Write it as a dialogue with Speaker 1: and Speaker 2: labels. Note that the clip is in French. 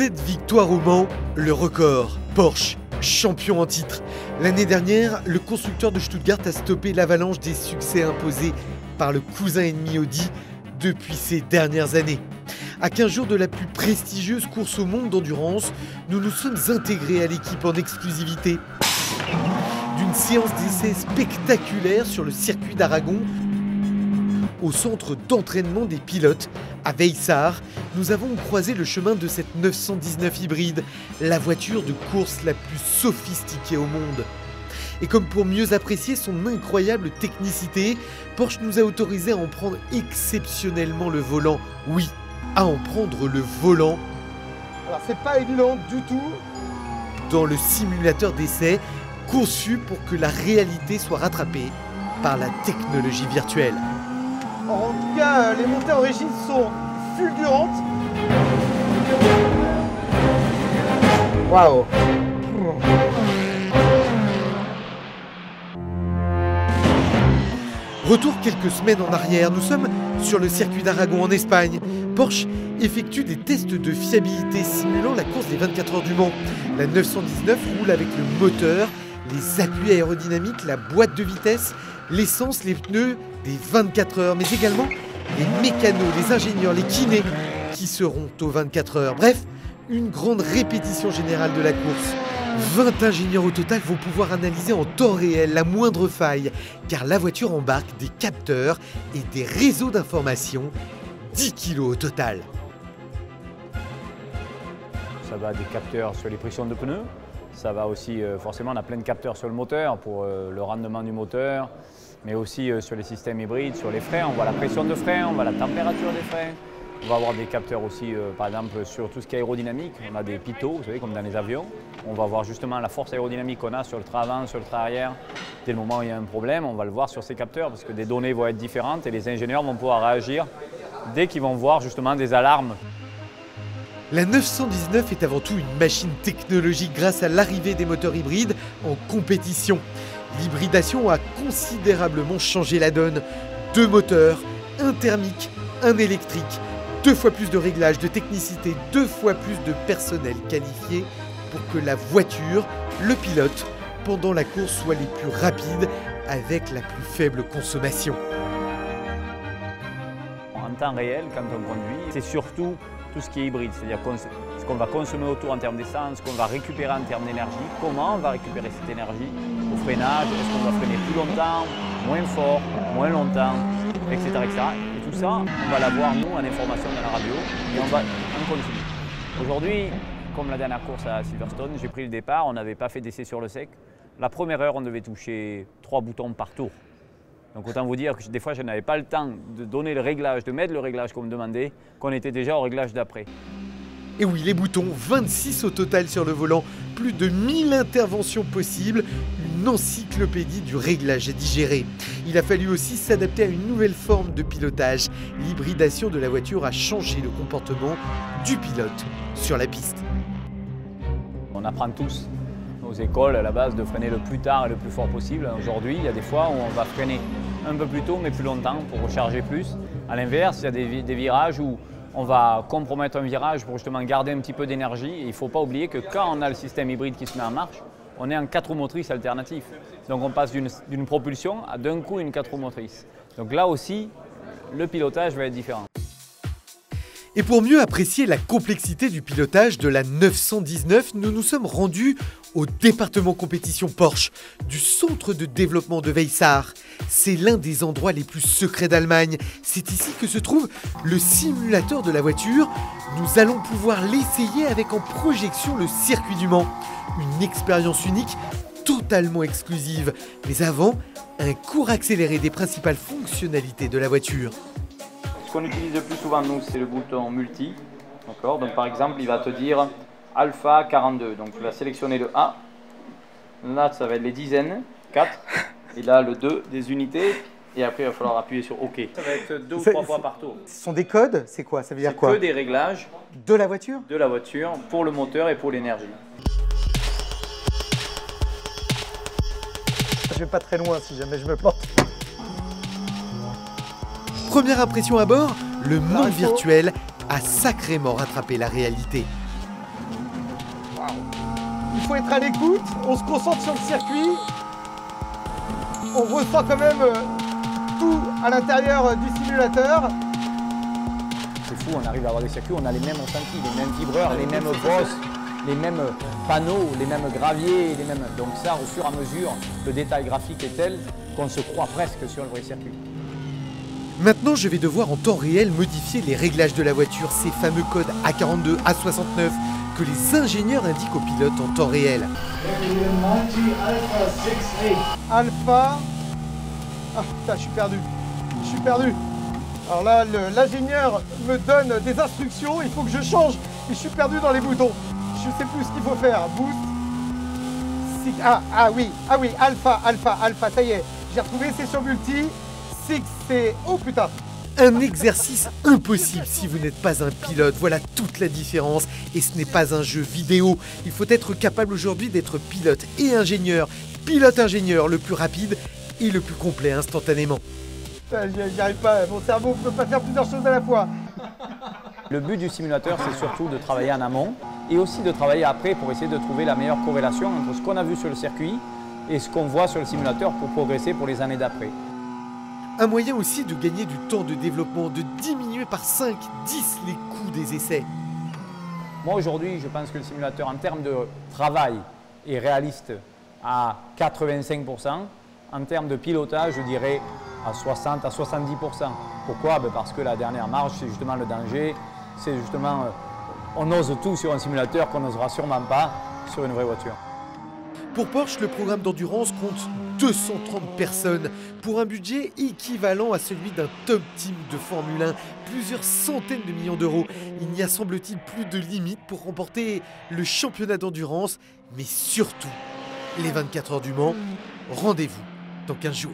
Speaker 1: 7 victoires au Mans, le record. Porsche, champion en titre. L'année dernière, le constructeur de Stuttgart a stoppé l'avalanche des succès imposés par le cousin ennemi Audi depuis ces dernières années. À 15 jours de la plus prestigieuse course au monde d'endurance, nous nous sommes intégrés à l'équipe en exclusivité. D'une séance d'essai spectaculaire sur le circuit d'Aragon, au centre d'entraînement des pilotes, à Weissach, nous avons croisé le chemin de cette 919 hybride, la voiture de course la plus sophistiquée au monde. Et comme pour mieux apprécier son incroyable technicité, Porsche nous a autorisé à en prendre exceptionnellement le volant. Oui, à en prendre le volant.
Speaker 2: Alors c'est pas évident du tout.
Speaker 1: Dans le simulateur d'essai, conçu pour que la réalité soit rattrapée par la technologie virtuelle.
Speaker 2: En tout cas, les montées en régie sont fulgurantes. Waouh!
Speaker 1: Retour quelques semaines en arrière, nous sommes sur le circuit d'Aragon en Espagne. Porsche effectue des tests de fiabilité simulant la course des 24 heures du Mans. La 919 roule avec le moteur, les appuis aérodynamiques, la boîte de vitesse, l'essence, les pneus des 24 heures, mais également les mécanos, les ingénieurs, les kinés qui seront aux 24 heures. Bref, une grande répétition générale de la course. 20 ingénieurs au total vont pouvoir analyser en temps réel la moindre faille, car la voiture embarque des capteurs et des réseaux d'information, 10 kilos au total.
Speaker 3: Ça va des capteurs sur les pressions de pneus, ça va aussi, forcément on a plein de capteurs sur le moteur pour le rendement du moteur, mais aussi sur les systèmes hybrides, sur les freins, on voit la pression de frein, on voit la température des freins. On va avoir des capteurs aussi, par exemple, sur tout ce qui est aérodynamique. On a des pitot, vous savez, comme dans les avions. On va voir justement la force aérodynamique qu'on a sur le train avant, sur le train arrière. Dès le moment où il y a un problème, on va le voir sur ces capteurs parce que des données vont être différentes et les ingénieurs vont pouvoir réagir dès qu'ils vont voir justement des alarmes.
Speaker 1: La 919 est avant tout une machine technologique grâce à l'arrivée des moteurs hybrides en compétition. L'hybridation a considérablement changé la donne. 2 moteurs, un thermique, un électrique. 2 fois plus de réglages, de technicité, 2 fois plus de personnel qualifié pour que la voiture, le pilote, pendant la course soient les plus rapides avec la plus faible consommation.
Speaker 3: En temps réel, quand on conduit, c'est surtout tout ce qui est hybride, c'est-à-dire ce qu'on va consommer autour en termes d'essence, ce qu'on va récupérer en termes d'énergie, comment on va récupérer cette énergie au freinage, est-ce qu'on va freiner plus longtemps, moins fort, moins longtemps, etc. etc. Et tout ça, on va l'avoir nous en information dans la radio et on continue. Aujourd'hui, comme la dernière course à Silverstone, j'ai pris le départ, on n'avait pas fait d'essai sur le sec. La première heure, on devait toucher 3 boutons par tour. Donc autant vous dire que des fois, je n'avais pas le temps de donner le réglage, de mettre le réglage qu'on me demandait, qu'on était déjà au réglage d'après.
Speaker 1: Et oui, les boutons, 26 au total sur le volant, plus de 1000 interventions possibles, une encyclopédie du réglage à digérer. Il a fallu aussi s'adapter à une nouvelle forme de pilotage. L'hybridation de la voiture a changé le comportement du pilote sur la piste.
Speaker 3: On apprend tous aux écoles à la base de freiner le plus tard et le plus fort possible. Aujourd'hui, il y a des fois où on va freiner un peu plus tôt mais plus longtemps pour recharger plus. À l'inverse, il y a des virages où on va compromettre un virage pour justement garder un petit peu d'énergie. Il ne faut pas oublier que quand on a le système hybride qui se met en marche, on est en 4 roues motrices alternatif. Donc on passe d'une propulsion à d'un coup une 4 roues motrices. Donc là aussi, le pilotage va être différent.
Speaker 1: Et pour mieux apprécier la complexité du pilotage de la 919, nous nous sommes rendus au département compétition Porsche du centre de développement de Weissach. C'est l'un des endroits les plus secrets d'Allemagne. C'est ici que se trouve le simulateur de la voiture. Nous allons pouvoir l'essayer avec en projection le circuit du Mans. Une expérience unique, totalement exclusive. Mais avant, un cours accéléré des principales fonctionnalités de la voiture.
Speaker 3: Ce qu'on utilise le plus souvent, nous, c'est le bouton multi. Donc par exemple, il va te dire alpha 42. Donc tu vas sélectionner le A. Là, ça va être les dizaines, 4. Et là, le 2 des unités. Et après, il va falloir appuyer sur OK. Ça va être 2 ou 3 fois par tour.
Speaker 2: Ce sont des codes? C'est quoi? Ça veut dire quoi?
Speaker 3: C'est que des réglages
Speaker 2: de la voiture?
Speaker 3: De la voiture pour le moteur et pour l'énergie.
Speaker 2: Je vais pas très loin si jamais je me plante.
Speaker 1: Première impression à bord, le monde virtuel a sacrément rattrapé la réalité.
Speaker 2: faut être à l'écoute, on se concentre sur le circuit, on ressent quand même tout à l'intérieur du simulateur.
Speaker 3: C'est fou, on arrive à avoir des circuits, on a les mêmes ressentis, les mêmes vibreurs, les mêmes bosses, les mêmes panneaux, les mêmes graviers, les mêmes... Donc ça, au fur et à mesure, le détail graphique est tel qu'on se croit presque sur le vrai circuit.
Speaker 1: Maintenant, je vais devoir en temps réel modifier les réglages de la voiture, ces fameux codes A42, A69 que les ingénieurs indiquent aux pilotes en temps réel.
Speaker 2: Alpha. Ah putain, je suis perdu. Je suis perdu. Alors là, l'ingénieur me donne des instructions, il faut que je change. Et je suis perdu dans les boutons. Je sais plus ce qu'il faut faire. Boost. Ah oui, Alpha, ça y est. J'ai retrouvé, c'est sur multi. 6, c'est... Oh putain.
Speaker 1: Un exercice impossible si vous n'êtes pas un pilote, voilà toute la différence. Et ce n'est pas un jeu vidéo. Il faut être capable aujourd'hui d'être pilote et ingénieur. Pilote-ingénieur le plus rapide et le plus complet instantanément.
Speaker 2: J'y arrive pas, mon cerveau ne peut pas faire plusieurs choses à la fois.
Speaker 3: Le but du simulateur, c'est surtout de travailler en amont et aussi de travailler après pour essayer de trouver la meilleure corrélation entre ce qu'on a vu sur le circuit et ce qu'on voit sur le simulateur pour progresser pour les années d'après.
Speaker 1: Un moyen aussi de gagner du temps de développement, de diminuer par 5, 10 les coûts des essais.
Speaker 3: Moi aujourd'hui, je pense que le simulateur en termes de travail est réaliste à 85%. En termes de pilotage, je dirais à 60 à 70%. Pourquoi? Parce que la dernière marge, c'est justement le danger. C'est justement, on ose tout sur un simulateur qu'on n'osera sûrement pas sur une vraie voiture.
Speaker 1: Pour Porsche, le programme d'endurance compte 230 personnes pour un budget équivalent à celui d'un top team de Formule 1, plusieurs centaines de millions d'euros. Il n'y a semble-t-il plus de limite pour remporter le championnat d'endurance, mais surtout les 24 heures du Mans. Rendez-vous dans 15 jours.